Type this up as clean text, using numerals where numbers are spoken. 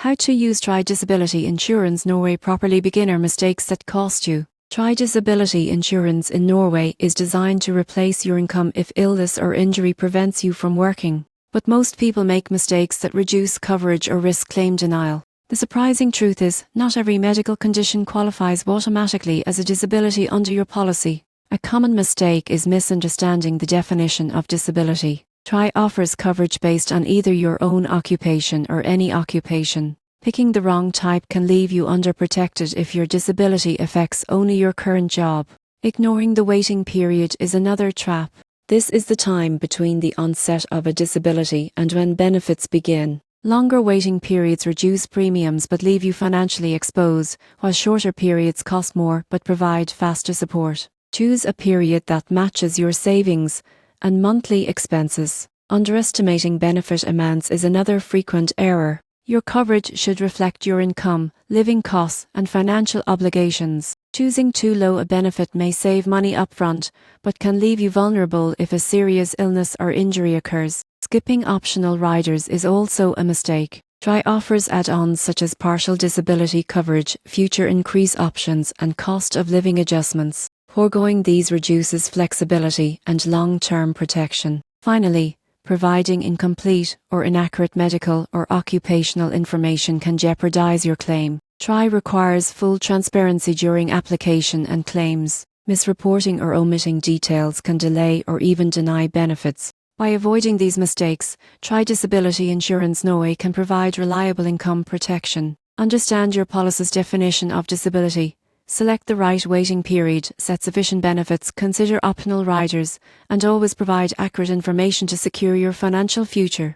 How to use Tryg Disability Insurance Norway properly. Beginner mistakes that cost you. Tryg Disability Insurance in Norway is designed to replace your income if illness or injury prevents you from working. But most people make mistakes that reduce coverage or risk claim denial. The surprising truth is, not every medical condition qualifies automatically as a disability under your policy. A common mistake is misunderstanding the definition of disability. Tryg offers coverage based on either your own occupation or any occupation. Picking the wrong type can leave you underprotected if your disability affects only your current job. Ignoring the waiting period is another trap. This is the time between the onset of a disability and when benefits begin. Longer waiting periods reduce premiums but leave you financially exposed, while shorter periods cost more but provide faster support. Choose a period that matches your savings and monthly expenses. Underestimating benefit amounts is another frequent error. Your coverage should reflect your income, living costs, and financial obligations. Choosing too low a benefit may save money upfront, but can leave you vulnerable if a serious illness or injury occurs. Skipping optional riders is also a mistake. Tryg offers add-ons such as partial disability coverage, future increase options, and cost of living adjustments. Foregoing these reduces flexibility and long-term protection. Finally, providing incomplete or inaccurate medical or occupational information can jeopardize your claim. Tryg requires full transparency during application and claims. Misreporting or omitting details can delay or even deny benefits. By avoiding these mistakes, Tryg Disability Insurance Norway can provide reliable income protection. Understand your policy's definition of disability. Select the right waiting period, set sufficient benefits, consider optional riders, and always provide accurate information to secure your financial future.